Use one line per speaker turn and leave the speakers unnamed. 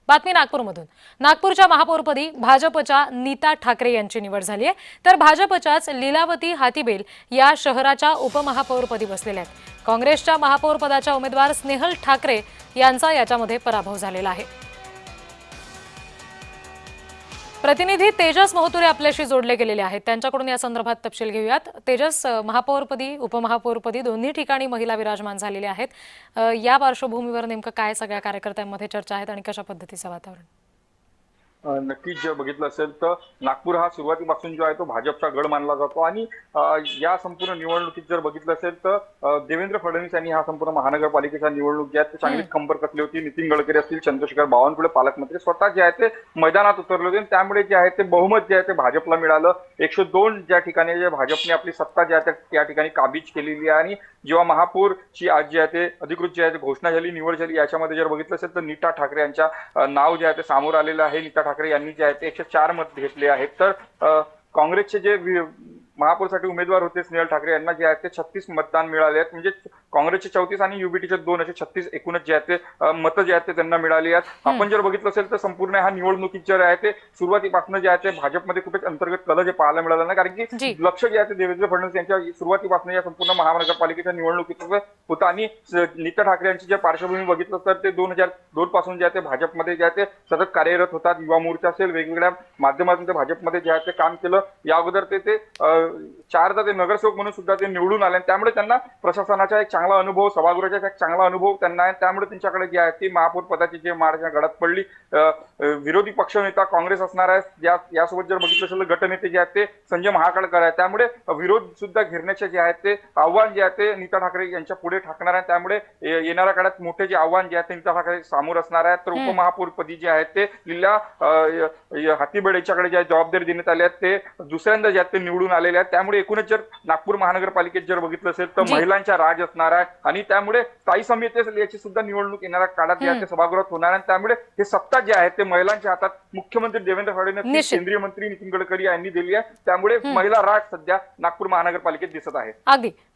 बातमी नागपूरमधून। नागपूरच्या महापौरपदी भाजपच्या नीता ठाकरे यांची निवड झाली आहे, तर भाजपच्याच लीलावती हातीबेल या शहराच्या उपमहापौरपदी बसलेल्या आहेत। काँग्रेसच्या महापौरपदाच्या उमेदवार स्नेहल ठाकरे यांचा याच्यामध्ये पराभव झालेला आहे। प्रतिनिधी तेजस मोहतुरे आपल्याशी जोडले गेलेले आहेत, त्यांच्याकडून या संदर्भात तपशील घेऊयात। तेजस, महापौरपदी उपमहापौरपदी दोन्ही ठिकाणी महिला विराजमान झालेल्या आहेत। या पार्श्वभूमीवर नेमकं काय सगळ्या कार्यकर्त्यांमध्ये चर्चा आहेत आणि कशा पद्धतीचं वातावरण?
नक्कीच जर बघितलं असेल तर नागपूर हा सुरुवातीपासून जो आहे तो भाजपचा गड मानला जातो आणि या संपूर्ण निवडणुकीत जर बघितलं असेल तर देवेंद्र फडणवीस यांनी हा संपूर्ण महानगरपालिकेचा निवडणूक जी आहे ते चांगलीच कंबर कसली होती। नितीन गडकरी असतील, चंद्रशेखर बावनकुळे पालकमंत्री स्वतः जे आहे ते मैदानात उतरले होते, त्यामुळे जे आहे ते बहुमत जे आहे ते भाजपला मिळालं। 102 ज्या ठिकाणी जे भाजपने आपली सत्ता जी आहे त्या ठिकाणी काबीज केलेली आहे आणि जेव्हा महापौरची आज जी आहे ते अधिकृत जी आहे घोषणा झाली, निवड झाली, याच्यामध्ये जर बघितलं असेल तर नीता ठाकरे यांच्या नाव जे आहे ते समोर आलेलं आहे। नीता ठाकरे यांनी जे आहे ते 104 मत घेतले आहेत, तर काँग्रेसचे जे महापौरसाठी उमेदवार होते स्नेहल ठाकरे यांना जे आहे ते 36 मतदान मिळाले आहेत। म्हणजे काँग्रेसचे 34 आणि युबीटीचे 2 असे 36 एकूणच जे आहेत ते मतं जे आहेत ते त्यांना मिळाली आहेत। आपण जर बघितलं असेल तर संपूर्ण हा निवडणुकीत जे आहे ते सुरुवातीपासून जे आहे ते भाजपमध्ये कुठेच अंतर्गत कल जे पाहायला मिळालं नाही, कारण की लक्ष जे आहे ते देवेंद्र फडणवीस यांच्या सुरुवातीपासून या संपूर्ण महानगरपालिकेच्या निवडणुकीत होतं आणि नीता ठाकरे यांची जे पार्श्वभूमी बघितलं तर ते 2002 पासून जे आहे ते भाजपमध्ये जे आहे ते सतत कार्यरत होतात। युवा मोर्चा असेल, वेगवेगळ्या माध्यमातून ते भाजपमध्ये जे आहे ते काम केलं। या अगोदर ते 4दा ते नगरसेवक म्हणून सुद्धा ते निवडून आले, त्यामुळे त्यांना प्रशासनाचा एक चांगला अनुभव, सभागृहाचा एक चांगला अनुभव त्यांना आहे। त्यामुळे त्यांच्याकडे जे आहे ती महापौर पदाची जे मार्ग गडात पडली। विरोधी पक्षनेता काँग्रेस असणार आहे, यासोबत जर बघितलं असेल तर गटनेते जे आहेत ते संजय महाकाळकर आहे, त्यामुळे विरोध सुद्धा घेरण्याचे जे आहे ते आव्हान जे आहे ते नीता ठाकरे यांच्या पुढे ठाकणार आहे। त्यामुळे येणाऱ्या काळात मोठे जे आव्हान जे आहे ते नीता ठाकरे समोर असणार आहे। तर उपमहापौरपदी जे आहे ते लीला हातीबेड यांच्याकडे जे जबाबदारी देण्यात आली आहे, ते दुसऱ्यांदा जे आहेत ते निवडून आलेले आहेत। त्यामुळे एकूणच जर नागपूर महानगरपालिकेत जर बघितलं असेल तर महिलांचा राज असणार आहे आणि त्यामुळे स्थायी समिती असेल याची सुद्धा निवडणूक येणाऱ्या काळात जे आहे ते सभागृहात होणार आहे। त्यामुळे हे सत्ता जे आहे ते महिलांच्या हातात मुख्यमंत्री देवेंद्र फडणवीस, केंद्रीय मंत्री नितीन गडकरी यांनी दिली आहे। त्यामुळे महिला राज सध्या नागपूर महानगरपालिकेत दिसत आहे।
अगदी